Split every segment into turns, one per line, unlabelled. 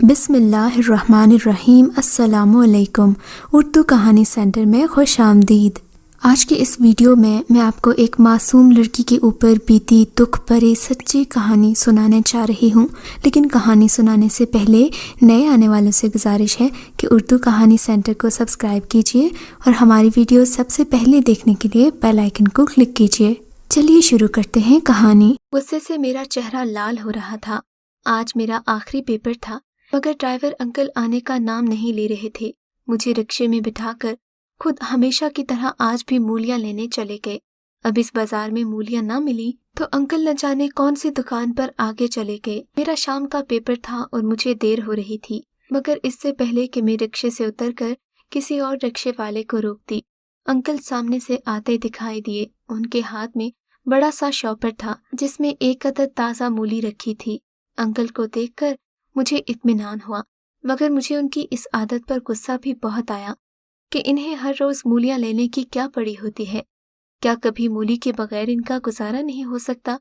بسم اللہ الرحمن الرحیم۔ السلام علیکم۔ اردو کہانی سینٹر میں خوش آمدید۔ آج کے اس ویڈیو میں آپ کو ایک معصوم لڑکی کے اوپر بیتی دکھ بھری سچی کہانی سنانے چاہ رہی ہوں، لیکن کہانی سنانے سے پہلے نئے آنے والوں سے گزارش ہے کہ اردو کہانی سینٹر کو سبسکرائب کیجیے اور ہماری ویڈیو سب سے پہلے دیکھنے کے لیے بیل آئیکن کو کلک کیجیے۔ چلیے شروع کرتے ہیں کہانی۔ غصے سے میرا چہرہ لال ہو رہا تھا۔ آج میرا آخری پیپر تھا، مگر ڈرائیور انکل آنے کا نام نہیں لے رہے تھے۔ مجھے رکشے میں بٹھا کر خود ہمیشہ کی طرح آج بھی مولیاں لینے چلے گئے۔ اب اس بازار میں مولیاں نہ ملی تو انکل نہ جانے کون سی دکان پر آگے چلے گئے۔ میرا شام کا پیپر تھا اور مجھے دیر ہو رہی تھی، مگر اس سے پہلے کہ میں رکشے سے اتر کر کسی اور رکشے والے کو روکتی، انکل سامنے سے آتے دکھائی دیے۔ ان کے ہاتھ میں بڑا سا شاپر تھا جس میں ایک عدد تازہ مولی رکھی تھی۔ انکل کو دیکھ کر مجھے اطمینان ہوا، مگر مجھے ان کی اس عادت پر غصہ بھی بہت آیا کہ انہیں ہر روز مولیاں لینے کی کیا پڑی ہوتی ہے۔ کیا کبھی مولی کے بغیر ان کا گزارا نہیں ہو سکتا؟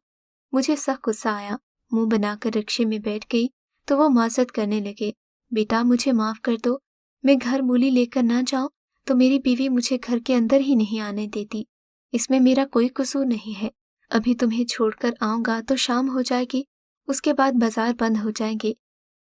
مجھے سخت غصہ آیا، منہ بنا کر رکشے میں بیٹھ گئی تو وہ معذرت کرنے لگے۔ بیٹا مجھے معاف کر دو، میں گھر مولی لے کر نہ جاؤں تو میری بیوی مجھے گھر کے اندر ہی نہیں آنے دیتی۔ اس میں میرا کوئی قصور نہیں ہے۔ ابھی تمہیں چھوڑ کر آؤں گا تو شام ہو جائے گی، اس کے بعد بازار بند ہو جائیں گے۔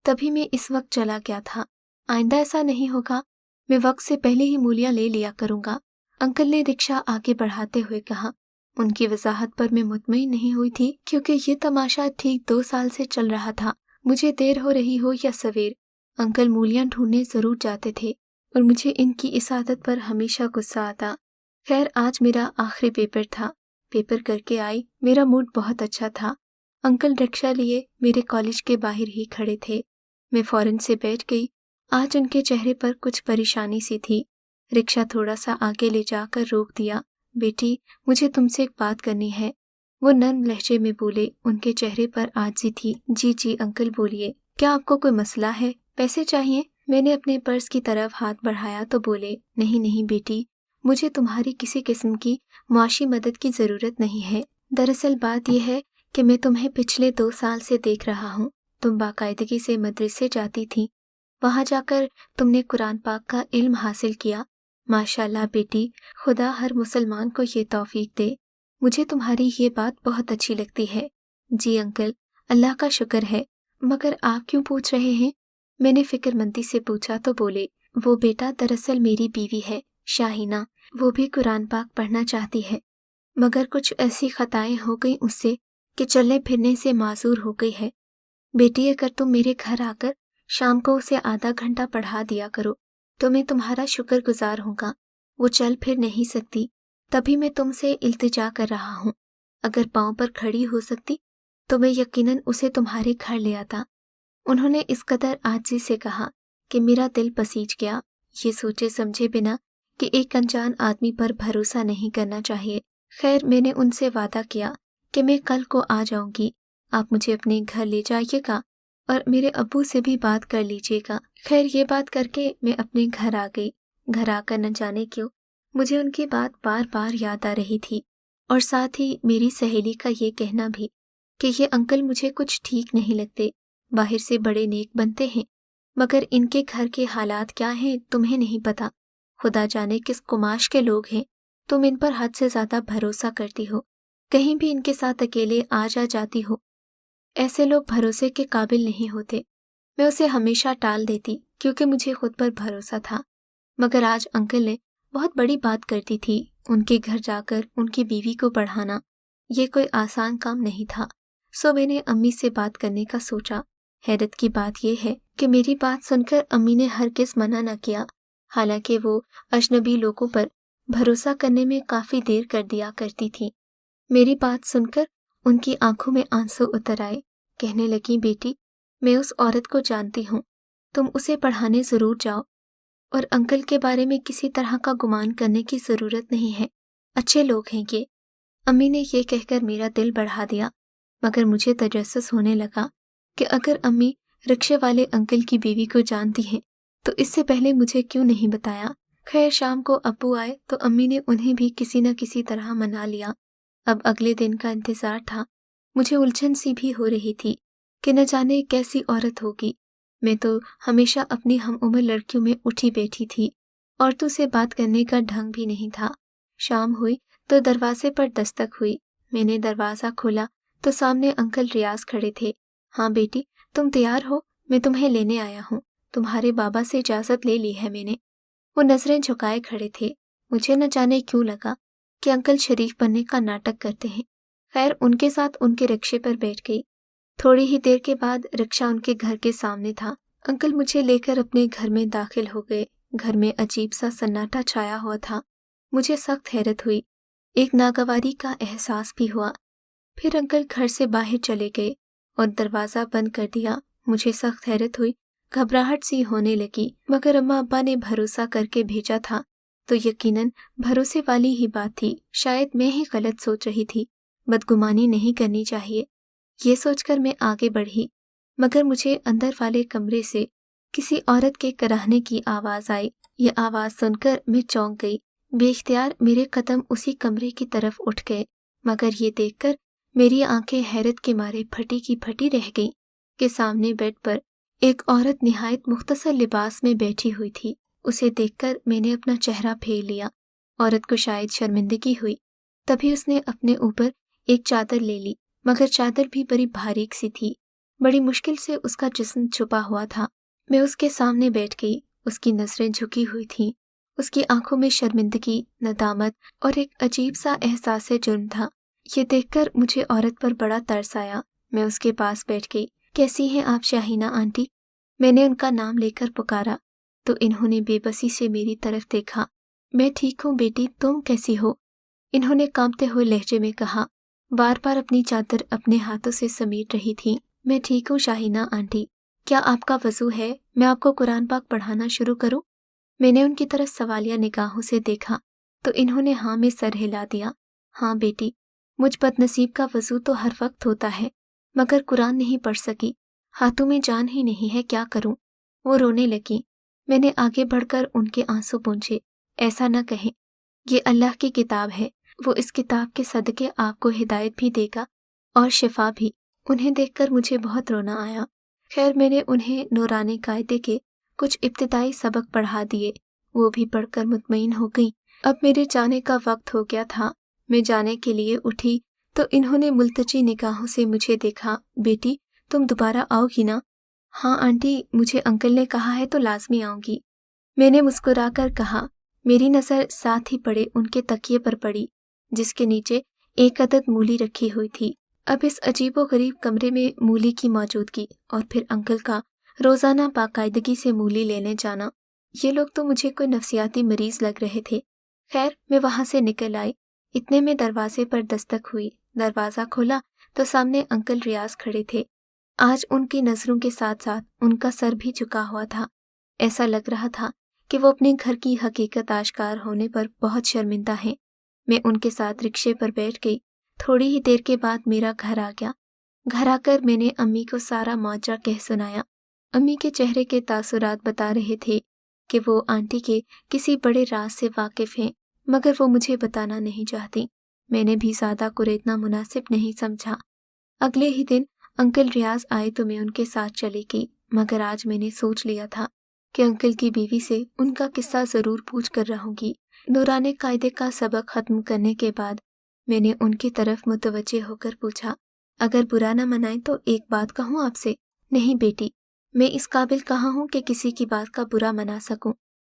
تبھی میں اس وقت چلا گیا تھا۔ آئندہ ایسا نہیں ہوگا، میں وقت سے پہلے ہی مولیاں لے لیا کروں گا، انکل نے رکشہ آگے بڑھاتے ہوئے کہا۔ ان کی وضاحت پر میں مطمئن نہیں ہوئی تھی، کیونکہ یہ تماشا ٹھیک 2 سال سے چل رہا تھا۔ مجھے دیر ہو رہی ہو یا سویر، انکل مولیاں ڈھونڈنے ضرور جاتے تھے اور مجھے ان کی اس عادت پر ہمیشہ غصہ آتا۔ خیر آج میرا آخری پیپر تھا۔ پیپر کر کے آئی، میرا موڈ بہت اچھا تھا۔ انکل رکشہ لیے میرے کالج کے باہر ہی کھڑے تھے۔ میں فوراً سے بیٹھ گئی۔ آج ان کے چہرے پر کچھ پریشانی سی تھی۔ رکشہ تھوڑا سا آگے لے جا کر روک دیا۔ بیٹی مجھے تم سے ایک بات کرنی ہے، وہ نرم لہجے میں بولے۔ ان کے چہرے پر عاجزی تھی۔ جی انکل بولیے، کیا آپ کو کوئی مسئلہ ہے؟ پیسے چاہیے؟ میں نے اپنے پرس کی طرف ہاتھ بڑھایا تو بولے، نہیں بیٹی، مجھے تمہاری کسی قسم کی معاشی مدد کی ضرورت نہیں ہے۔ دراصل بات یہ ہے کہ میں تمہیں پچھلے 2 سال سے دیکھ رہا ہوں۔ تم باقاعدگی سے مدرسے جاتی تھی، وہاں جا کر تم نے قرآن پاک کا علم حاصل کیا۔ ماشاءاللہ بیٹی، خدا ہر مسلمان کو یہ توفیق دے۔ مجھے تمہاری یہ بات بہت اچھی لگتی ہے۔ جی انکل، اللہ کا شکر ہے، مگر آپ کیوں پوچھ رہے ہیں؟ میں نے فکر مندی سے پوچھا تو بولے، وہ بیٹا دراصل میری بیوی ہے شاہینہ، وہ بھی قرآن پاک پڑھنا چاہتی ہے، مگر کچھ ایسی خطائیں ہو گئیں اس سے کہ چلنے پھرنے سے معذور ہو گئی ہے۔ بیٹی اگر تم میرے گھر آ کر شام کو اسے آدھا گھنٹہ پڑھا دیا کرو تو میں تمہارا شکر گزار ہوں گا۔ وہ چل پھر نہیں سکتی، تبھی میں تم سے التجا کر رہا ہوں۔ اگر پاؤں پر کھڑی ہو سکتی تو میں یقیناً اسے تمہارے گھر لے آتا۔ انہوں نے اس قدر عاجزی سے کہا کہ میرا دل پسیج گیا، یہ سوچے سمجھے بنا کہ ایک انجان آدمی پر بھروسہ نہیں کرنا چاہیے۔ خیر میں نے ان سے وعدہ کیا کہ میں کل کو آ جاؤں گی، آپ مجھے اپنے گھر لے جائیے گا اور میرے ابو سے بھی بات کر لیجیے گا۔ خیر یہ بات کر کے میں اپنے گھر آ گئی۔ گھر آ کر نہ جانے کیوں مجھے ان کی بات بار بار یاد آ رہی تھی، اور ساتھ ہی میری سہیلی کا یہ کہنا بھی کہ یہ انکل مجھے کچھ ٹھیک نہیں لگتے، باہر سے بڑے نیک بنتے ہیں، مگر ان کے گھر کے حالات کیا ہیں تمہیں نہیں پتا۔ خدا جانے کس قماش کے لوگ ہیں، تم ان پر حد سے زیادہ بھروسہ کرتی ہو، کہیں بھی ان کے ساتھ اکیلے آ جاتی ہو۔ ایسے لوگ بھروسے کے قابل نہیں ہوتے۔ میں اسے ہمیشہ ٹال دیتی کیونکہ مجھے خود پر بھروسہ تھا، مگر آج انکل نے بہت بڑی بات کرتی تھی۔ ان کے گھر جا کر ان کی بیوی کو پڑھانا یہ کوئی آسان کام نہیں تھا، سو میں نے امی سے بات کرنے کا سوچا۔ حیرت کی بات یہ ہے کہ میری بات سن کر امی نے ہرگز منع نہ کیا، حالانکہ وہ اجنبی لوگوں پر بھروسہ کرنے میں کافی دیر کر دیا کرتی تھی۔ میری بات سن کر ان کی آنکھوں میں آنسو اتر آئے۔ کہنے لگی، بیٹی میں اس عورت کو جانتی ہوں، تم اسے پڑھانے ضرور جاؤ، اور انکل کے بارے میں کسی طرح کا گمان کرنے کی ضرورت نہیں ہے، اچھے لوگ ہیں یہ۔ امی نے یہ کہہ کر میرا دل بڑھا دیا، مگر مجھے تجسس ہونے لگا کہ اگر امی رکشے والے انکل کی بیوی کو جانتی ہیں تو اس سے پہلے مجھے کیوں نہیں بتایا۔ خیر شام کو ابو آئے تو امی نے انہیں بھی کسی نہ کسی طرح منا لیا۔ اب اگلے دن کا انتظار تھا۔ مجھے الجھن سی بھی ہو رہی تھی کہ نہ جانے کیسی عورت ہوگی میں تو ہمیشہ اپنی ہم عمر لڑکیوں میں اٹھی بیٹھی تھی، عورتوں سے بات کرنے کا ڈھنگ بھی نہیں تھا۔ شام ہوئی تو دروازے پر دستک ہوئی۔ میں نے دروازہ کھولا تو سامنے انکل ریاض کھڑے تھے۔ ہاں بیٹی، تم تیار ہو؟ میں تمہیں لینے آیا ہوں، تمہارے بابا سے اجازت لے لی ہے میں نے۔ وہ نظریں جھکائے کھڑے تھے۔ مجھے نہ جانے کیوں لگا کہ انکل شریف بننے کا ناٹک کرتے ہیں۔ خیر، ان کے ساتھ ان کے رکشے پر بیٹھ گئی۔ تھوڑی ہی دیر کے بعد رکشہ ان کے گھر کے سامنے تھا۔ انکل مجھے لے کر اپنے گھر میں داخل ہو گئے۔ گھر میں عجیب سا سناٹا چھایا ہوا تھا۔ مجھے سخت حیرت ہوئی، ایک ناگواری کا احساس بھی ہوا۔ پھر انکل گھر سے باہر چلے گئے اور دروازہ بند کر دیا۔ مجھے سخت حیرت ہوئی، گھبراہٹ سی ہونے لگی، مگر اماں ابا نے بھروسہ کر کے بھیجا تھا تو یقیناً بھروسے والی ہی بات تھی۔ شاید میں ہی غلط سوچ رہی تھی، بدگمانی نہیں کرنی چاہیے، یہ سوچ کر میں آگے بڑھی، مگر مجھے اندر والے کمرے سے کسی عورت کے کراہنے کی آواز آئی۔ یہ آواز سن کر میں چونک گئی۔ بے اختیار میرے قدم اسی کمرے کی طرف اٹھ گئے، مگر یہ دیکھ کر میری آنکھیں حیرت کے مارے پھٹی کی پھٹی رہ گئیں کہ سامنے بیڈ پر ایک عورت نہایت مختصر لباس میں بیٹھی ہوئی تھی۔ اسے دیکھ کر میں نے اپنا چہرہ پھیر لیا۔ عورت کو شاید شرمندگی ہوئی، تبھی اس نے اپنے اوپر ایک چادر لے لی، مگر چادر بھی بڑی باریک سی تھی۔ بڑی مشکل سے اس کا جسم چھپا ہوا تھا۔ میں اس کے سامنے بیٹھ گئی۔ اس کی نظریں جھکی ہوئی تھیں۔ اس کی آنکھوں میں شرمندگی، ندامت اور ایک عجیب سا احساس جرم تھا۔ یہ دیکھ کر مجھے عورت پر بڑا ترس آیا۔ میں اس کے پاس بیٹھ گئی۔ کیسی ہیں آپ شاہینہ آنٹی؟ میں نے ان کا نام لے کر پکارا تو انہوں نے بے بسی سے میری طرف دیکھا۔ میں ٹھیک ہوں بیٹی، تم کیسی ہو؟ انہوں نے کانپتے ہوئے لہجے میں کہا، بار بار اپنی چادر اپنے ہاتھوں سے سمیٹ رہی تھیں۔ میں ٹھیک ہوں شاہینہ آنٹی، کیا آپ کا وضو ہے؟ میں آپ کو قرآن پاک پڑھانا شروع کروں؟ میں نے ان کی طرف سوالیہ نگاہوں سے دیکھا تو انہوں نے ہاں میں سر ہلا دیا۔ ہاں بیٹی، مجھ بد نصیب کا وضو تو ہر وقت ہوتا ہے، مگر قرآن نہیں پڑھ سکی، ہاتھوں میں جان ہی نہیں ہے، کیا کروں؟ وہ رونے لگیں۔ میں نے آگے بڑھ کر ان کے آنسو پونچھے۔ ایسا نہ کہیں، یہ اللہ کی کتاب ہے، وہ اس کتاب کے صدقے آپ کو ہدایت بھی دے گا اور شفا بھی۔ انہیں دیکھ کر مجھے بہت رونا آیا۔ خیر، میں نے انہیں نورانی قاعدے کے کچھ ابتدائی سبق پڑھا دیے، وہ بھی پڑھ کر مطمئن ہو گئیں۔ اب میرے جانے کا وقت ہو گیا تھا۔ میں جانے کے لیے اٹھی تو انہوں نے ملتجی نگاہوں سے مجھے دیکھا۔ بیٹی، تم دوبارہ آؤ گی نا؟ ہاں آنٹی، مجھے انکل نے کہا ہے تو لازمی آؤں گی، میں نے مسکرا کر کہا۔ میری نظر ساتھ ہی پڑے ان کے تکیے پر پڑی جس کے نیچے ایک عدد مولی رکھی ہوئی تھی۔ اب اس عجیب و غریب کمرے میں مولی کی موجودگی اور پھر انکل کا روزانہ باقاعدگی سے مولی لینے جانا، یہ لوگ تو مجھے کوئی نفسیاتی مریض لگ رہے تھے۔ خیر، میں وہاں سے نکل آئی۔ اتنے میں دروازے پر دستک ہوئی۔ دروازہ کھولا تو سامنے انکل ریاض کھڑے تھے۔ آج ان کی نظروں کے ساتھ ساتھ ان کا سر بھی جھکا ہوا تھا۔ ایسا لگ رہا تھا کہ وہ اپنے گھر کی حقیقت آشکار ہونے پر بہت شرمندہ ہیں۔ میں ان کے ساتھ رکشے پر بیٹھ گئی۔ تھوڑی ہی دیر کے بعد میرا گھر آ گیا۔ گھر آ کر میں نے امی کو سارا ماجرا کہہ سنایا۔ امی کے چہرے کے تاثرات بتا رہے تھے کہ وہ آنٹی کے کسی بڑے راز سے واقف ہیں، مگر وہ مجھے بتانا نہیں چاہتی۔ میں نے بھی زیادہ کریدنا مناسب نہیں سمجھا۔ اگلے ہی دن انکل ریاض آئے تو میں ان کے ساتھ چلی گئی، مگر آج میں نے سوچ لیا تھا کہ انکل کی بیوی سے ان کا قصہ ضرور پوچھ کر رہوں گی۔ نورانی قاعدے کا سبق ختم کرنے کے بعد میں نے ان کی طرف متوجہ ہو کر پوچھا، اگر برا نہ منائیں تو ایک بات کہوں آپ سے؟ نہیں بیٹی، میں اس قابل کہاں ہوں کہ کسی کی بات کا برا منا سکوں،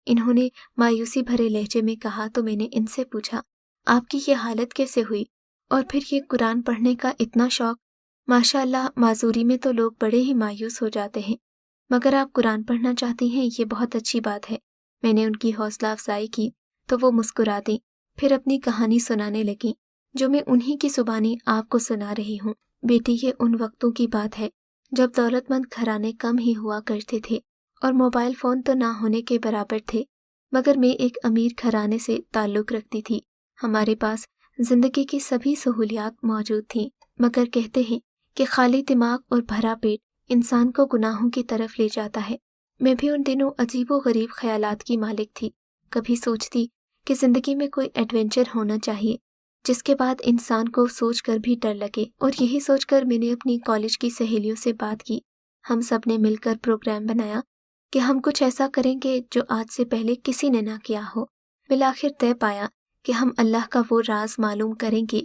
انہوں نے مایوسی بھرے لہجے میں کہا تو میں نے ان سے پوچھا، آپ کی یہ حالت کیسے ہوئی؟ اور پھر یہ قرآن پڑھنے کا اتنا شوق؟ ماشاء اللہ، معذوری میں تو لوگ بڑے ہی مایوس ہو جاتے ہیں، مگر آپ قرآن پڑھنا چاہتی ہیں، یہ بہت اچھی بات ہے۔ میں نے ان کی حوصلہ افزائی کی تو وہ مسکرا دیں، پھر اپنی کہانی سنانے لگیں جو میں انہی کی زبانی آپ کو سنا رہی ہوں۔ بیٹی، یہ ان وقتوں کی بات ہے جب دولت مند گھرانے کم ہی ہوا کرتے تھے اور موبائل فون تو نہ ہونے کے برابر تھے، مگر میں ایک امیر گھرانے سے تعلق رکھتی تھی۔ ہمارے پاس زندگی کی سبھی سہولیات موجود تھیں، مگر کہتے ہیں کہ خالی دماغ اور بھرا پیٹ انسان کو گناہوں کی طرف لے جاتا ہے۔ میں بھی ان دنوں عجیب و غریب خیالات کی مالک تھی۔ کبھی سوچتی کہ زندگی میں کوئی ایڈونچر ہونا چاہیے جس کے بعد انسان کو سوچ کر بھی ڈر لگے، اور یہی سوچ کر میں نے اپنی کالج کی سہیلیوں سے بات کی ہم سب نے مل کر پروگرام بنایا کہ ہم کچھ ایسا کریں گے جو آج سے پہلے کسی نے نہ کیا ہو۔ بالآخر طے پایا کہ ہم اللہ کا وہ راز معلوم کریں گے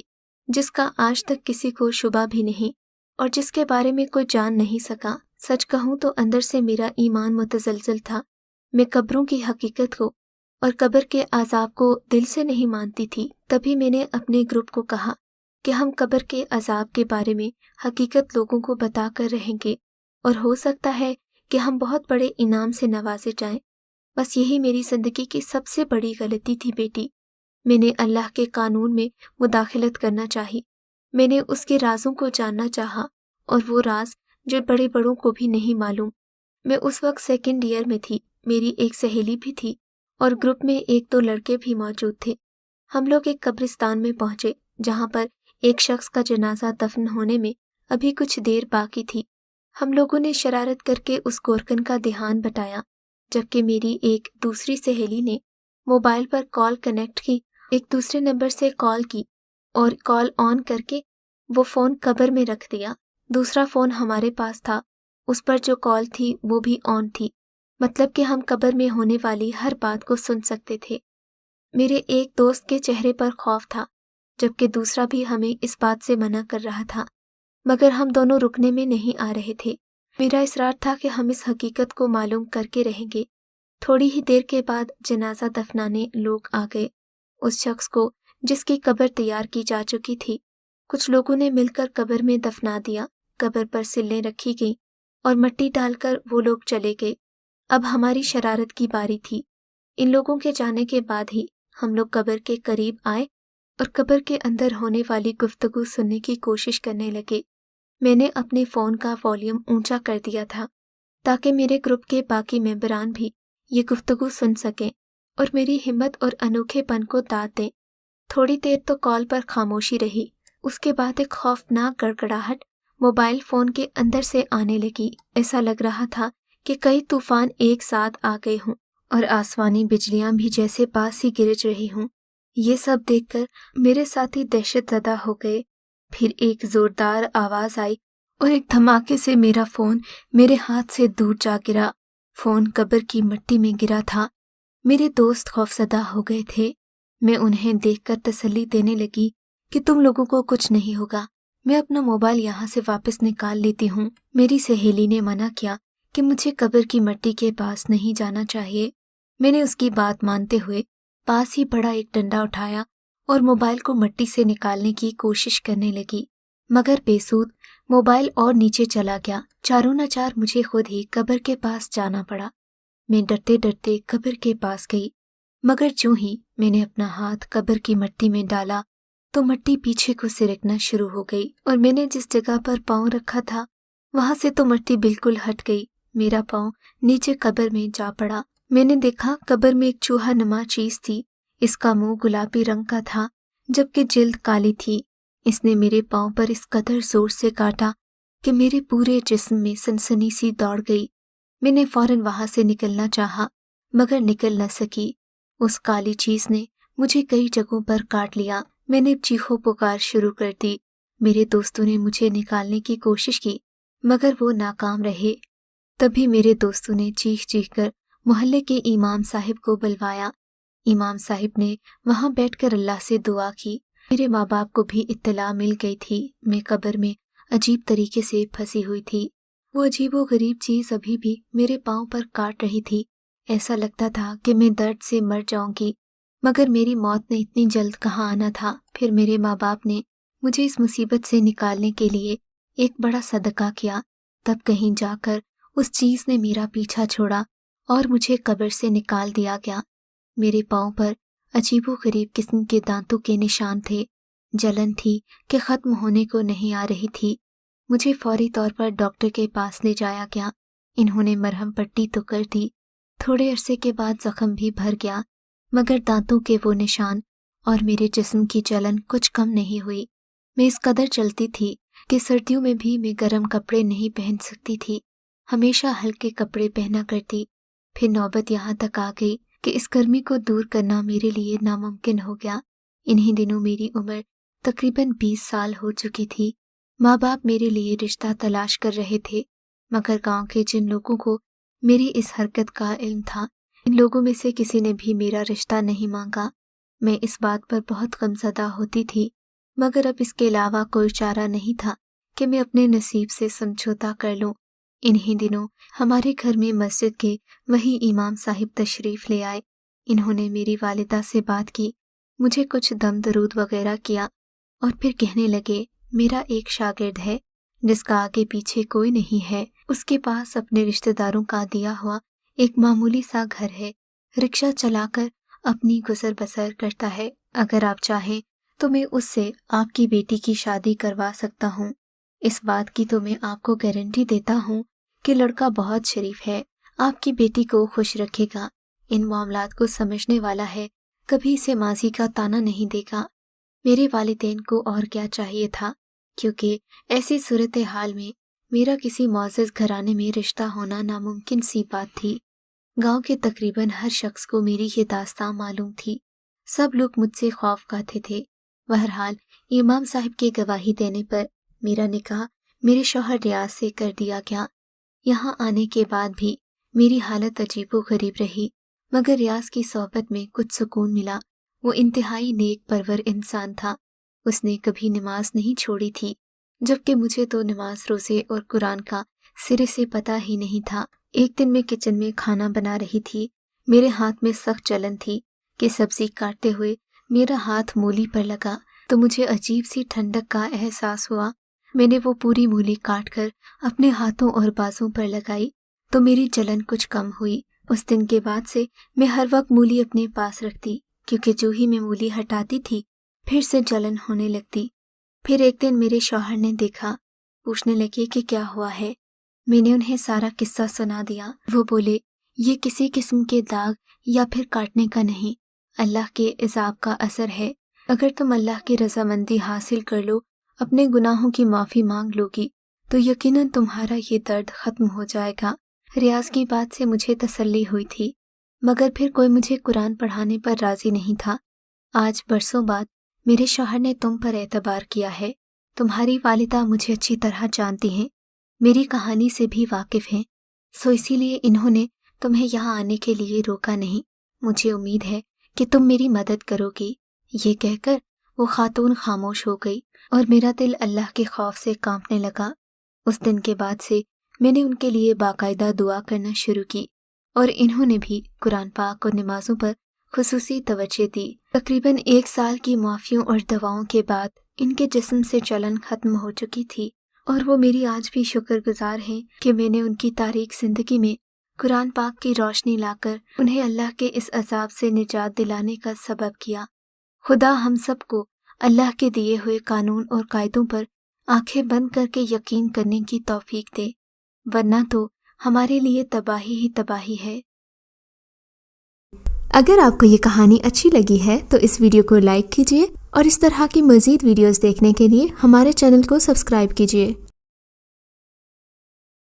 جس کا آج تک کسی کو شبہ بھی نہیں اور جس کے بارے میں کوئی جان نہیں سکا۔ سچ کہوں تو اندر سے میرا ایمان متزلزل تھا۔ میں قبروں کی حقیقت کو اور قبر کے عذاب کو دل سے نہیں مانتی تھی۔ تبھی میں نے اپنے گروپ کو کہا کہ ہم قبر کے عذاب کے بارے میں حقیقت لوگوں کو بتا کر رہیں گے اور ہو سکتا ہے کہ ہم بہت بڑے انعام سے نوازے جائیں۔ بس یہی میری زندگی کی سب سے بڑی غلطی تھی بیٹی۔ میں نے اللہ کے قانون میں مداخلت کرنا چاہی۔ میں نے اس کے رازوں کو جاننا چاہا، اور وہ راز جو بڑے بڑوں کو بھی نہیں معلوم۔ میں اس وقت سیکنڈ ایئر میں تھی۔ میری ایک سہیلی بھی تھی اور گروپ میں 1-2 لڑکے بھی موجود تھے۔ ہم لوگ ایک قبرستان میں پہنچے جہاں پر ایک شخص کا جنازہ دفن ہونے میں ابھی کچھ دیر باقی تھی۔ ہم لوگوں نے شرارت کر کے اس گورکن کا دھیان بٹایا، جبکہ میری ایک دوسری سہیلی نے موبائل پر کال کنیکٹ کی، ایک دوسرے نمبر سے کال کی اور کال آن کر کے وہ فون قبر میں رکھ دیا۔ دوسرا فون ہمارے پاس تھا، اس پر جو کال تھی وہ بھی آن تھی، مطلب کہ ہم قبر میں ہونے والی ہر بات کو سن سکتے تھے۔ میرے ایک دوست کے چہرے پر خوف تھا، جبکہ دوسرا بھی ہمیں اس بات سے منع کر رہا تھا، مگر ہم دونوں رکنے میں نہیں آ رہے تھے۔ میرا اصرار تھا کہ ہم اس حقیقت کو معلوم کر کے رہیں گے۔ تھوڑی ہی دیر کے بعد جنازہ دفنانے لوگ آ گئے، اس شخص کو جس کی قبر تیار کی جا چکی تھی۔ کچھ لوگوں نے مل کر قبر میں دفنا دیا، قبر پر سلیں رکھی گئیں اور مٹی ڈال کر وہ لوگ چلے گئے۔ اب ہماری شرارت کی باری تھی۔ ان لوگوں کے جانے کے بعد ہی ہم لوگ قبر کے قریب آئے اور قبر کے اندر ہونے والی گفتگو سننے کی کوشش کرنے لگے۔ میں نے اپنے فون کا والیوم اونچا کر دیا تھا تاکہ میرے گروپ کے باقی ممبران بھی یہ گفتگو سن سکیں اور میری ہمت اور انوکھے پن کو داد دیں۔ تھوڑی دیر تو کال پر خاموشی رہی، اس کے بعد ایک خوفناک گڑگڑاہٹ موبائل فون کے اندر سے آنے لگی۔ ایسا لگ رہا تھا کہ کئی طوفان ایک ساتھ آ گئے ہوں اور آسمانی بجلیاں بھی جیسے پاس ہی گرج رہی ہوں۔ یہ سب دیکھ کر میرے ساتھی دہشت زدہ ہو گئے۔ پھر ایک زوردار آواز آئی اور ایک دھماکے سے میرا فون میرے ہاتھ سے دور جا گرا۔ فون قبر کی مٹی میں گرا تھا۔ میرے دوست خوفزدہ ہو گئے تھے۔ میں انہیں دیکھ کر تسلی دینے لگی کہ تم لوگوں کو کچھ نہیں ہوگا، میں اپنا موبائل یہاں سے واپس نکال لیتی ہوں۔ میری سہیلی نے منع کیا کہ مجھے قبر کی مٹی کے پاس نہیں جانا چاہیے۔ میں نے اس کی بات مانتے ہوئے پاس ہی بڑا ایک ڈنڈا اٹھایا اور موبائل کو مٹی سے نکالنے کی کوشش کرنے لگی، مگر بے سود موبائل اور نیچے چلا گیا۔ چاروں ناچار مجھے خود ہی قبر کے پاس جانا پڑا۔ میں ڈرتے ڈرتے قبر کے پاس گئی، مگر جو ہی میں نے اپنا ہاتھ قبر کی مٹی میں ڈالا تو مٹی پیچھے کو سرکنا شروع ہو گئی، اور میں نے جس جگہ پر پاؤں رکھا تھا وہاں سے تو مٹی بالکل ہٹ گئی۔ میرا پاؤں نیچے قبر میں جا پڑا۔ میں نے دیکھا قبر میں ایک چوہا نما چیز تھی۔ اس کا منہ گلابی رنگ کا تھا جبکہ جلد کالی تھی۔ اس نے میرے پاؤں پر اس قدر زور سے کاٹا کہ میرے پورے جسم میں سنسنی سی دوڑ گئی۔ میں نے فوراً وہاں سے نکلنا چاہا مگر نکل نہ سکی۔ اس کالی چیز نے مجھے کئی جگہوں پر کاٹ لیا۔ میں نے چیخو پکار شروع کر دی۔ میرے دوستوں نے مجھے نکالنے کی کوشش کی مگر وہ ناکام رہے۔ تبھی میرے دوستوں نے چیخ چیخ کر محلے کے امام صاحب کو بلوایا۔ امام صاحب نے وہاں بیٹھ کر اللہ سے دعا کی۔ میرے ماں باپ کو بھی اطلاع مل گئی تھی۔ میں قبر میں عجیب طریقے سے پھنسی ہوئی تھی۔ وہ عجیب و غریب چیز ابھی بھی میرے پاؤں پر کاٹ رہی تھی۔ ایسا لگتا تھا کہ میں درد سے مر جاؤں گی، مگر میری موت نے اتنی جلد کہاں آنا تھا۔ پھر میرے ماں باپ نے مجھے اس مصیبت سے نکالنے کے لیے ایک بڑا صدقہ کیا۔ تب کہیں جا کر اس چیز نے میرا پیچھا چھوڑا اور مجھے قبر سے نکال دیا گیا۔ میرے پاؤں پر عجیب و غریب قسم کے دانتوں کے نشان تھے۔ جلن تھی کہ ختم ہونے کو نہیں آ رہی تھی۔ مجھے فوری طور پر ڈاکٹر کے پاس لے جایا گیا۔ انہوں نے مرہم پٹی تو کر دی۔ تھوڑے عرصے کے بعد زخم بھی بھر گیا، مگر دانتوں کے وہ نشان اور میرے جسم کی جلن کچھ کم نہیں ہوئی۔ میں اس قدر چلتی تھی کہ سردیوں میں بھی میں گرم کپڑے نہیں پہن سکتی تھی، ہمیشہ ہلکے کپڑے پہنا کرتی۔ پھر نوبت یہاں تک آ گئی کہ اس گرمی کو دور کرنا میرے لیے ناممکن ہو گیا۔ انہی دنوں میری عمر تقریباً 20 سال ہو چکی تھی۔ ماں باپ میرے لیے رشتہ تلاش کر رہے تھے، مگر گاؤں کے جن لوگوں کو میری اس حرکت کا علم تھا، ان لوگوں میں سے کسی نے بھی میرا رشتہ نہیں مانگا۔ میں اس بات پر بہت غمزدہ ہوتی تھی، مگر اب اس کے علاوہ کوئی چارہ نہیں تھا کہ میں اپنے نصیب سے سمجھوتا کر لوں۔ انہی دنوں ہمارے گھر میں مسجد کے وہی امام صاحب تشریف لے آئے۔ انہوں نے میری والدہ سے بات کی، مجھے کچھ دم درود وغیرہ کیا اور پھر کہنے لگے، میرا ایک شاگرد ہے جس کا آگے پیچھے کوئی نہیں ہے، اس کے پاس اپنے رشتہ داروں کا دیا ہوا ایک معمولی سا گھر ہے، رکشہ چلا کر اپنی گزر بسر کرتا ہے، اگر آپ چاہیں تو میں اس سے آپ کی بیٹی کی شادی کروا سکتا ہوں۔ اس بات کی تو میں آپ کو گارنٹی دیتا ہوں کہ لڑکا بہت شریف ہے، آپ کی بیٹی کو خوش رکھے گا، ان معاملات کو سمجھنے والا ہے، کبھی اسے ماضی کا تانا نہیں دے گا۔ میرے والدین کو اور کیا چاہیے تھا، کیونکہ ایسی صورتحال میں میرا کسی معزز گھرانے میں رشتہ ہونا ناممکن سی بات تھی۔ گاؤں کے تقریباً ہر شخص کو میری یہ داستاں معلوم تھی، سب لوگ مجھ سے خوف کھاتے تھے۔ بہرحال امام صاحب کی گواہی دینے پر میرا نکاح میرے شوہر ریاض سے کر دیا گیا۔ یہاں آنے کے بعد بھی میری حالت عجیب و غریب رہی، مگر ریاض کی صحبت میں کچھ سکون ملا۔ وہ انتہائی نیک پرور انسان تھا، اس نے کبھی نماز نہیں چھوڑی تھی، جبکہ مجھے تو نماز روزے اور قرآن کا سرے سے پتہ ہی نہیں تھا۔ ایک دن میں کچن میں کھانا بنا رہی تھی، میرے ہاتھ میں سخت جلن تھی کہ سبزی کاٹتے ہوئے میرا ہاتھ مولی پر لگا تو مجھے عجیب سی ٹھنڈک کا احساس ہوا۔ میں نے وہ پوری مولی کاٹ کر اپنے ہاتھوں اور بازوں پر لگائی تو میری جلن کچھ کم ہوئی۔ اس دن کے بعد سے میں ہر وقت مولی اپنے پاس رکھتی، کیونکہ جو ہی میں مولی ہٹاتی تھی پھر سے جلن ہونے لگتی۔ پھر ایک دن میرے شوہر نے دیکھا، پوچھنے لگے کہ کیا ہوا ہے۔ میں نے انہیں سارا قصہ سنا دیا۔ وہ بولے، یہ کسی قسم کے داغ یا پھر کاٹنے کا نہیں، اللہ کے عذاب کا اثر ہے۔ اگر تم اللہ کی رضامندی حاصل کر لو، اپنے گناہوں کی معافی مانگ لو گی تو یقیناً تمہارا یہ درد ختم ہو جائے گا۔ ریاض کی بات سے مجھے تسلی ہوئی تھی، مگر پھر کوئی مجھے قرآن پڑھانے پر راضی نہیں تھا۔ آج برسوں بعد میرے شوہر نے تم پر اعتبار کیا ہے۔ تمہاری والدہ مجھے اچھی طرح جانتی ہیں، میری کہانی سے بھی واقف ہیں، سو اسی لیے انہوں نے تمہیں یہاں آنے کے لیے روکا نہیں۔ مجھے امید ہے کہ تم میری مدد کرو گی۔ یہ کہہ کر وہ خاتون خاموش ہو گئی اور میرا دل اللہ کے خوف سے کانپنے لگا۔ اس دن کے بعد سے میں نے ان کے لیے باقاعدہ دعا کرنا شروع کی اور انہوں نے بھی قرآن پاک اور نمازوں پر خصوصی توجہ دی۔ تقریباً 1 سال کی معافیوں اور دواؤں کے بعد ان کے جسم سے جلن ختم ہو چکی تھی، اور وہ میری آج بھی شکر گزار ہیں کہ میں نے ان کی تاریک زندگی میں قرآن پاک کی روشنی لا کر انہیں اللہ کے اس عذاب سے نجات دلانے کا سبب کیا۔ خدا ہم سب کو اللہ کے دیے ہوئے قانون اور قاعدوں پر آنکھیں بند کر کے یقین کرنے کی توفیق دے، ورنہ تو ہمارے لیے تباہی ہی تباہی ہے۔
اگر آپ کو یہ کہانی اچھی لگی ہے تو اس ویڈیو کو لائک کیجیے اور اس طرح کی مزید ویڈیوز دیکھنے کے لیے ہمارے چینل کو سبسکرائب کیجیے۔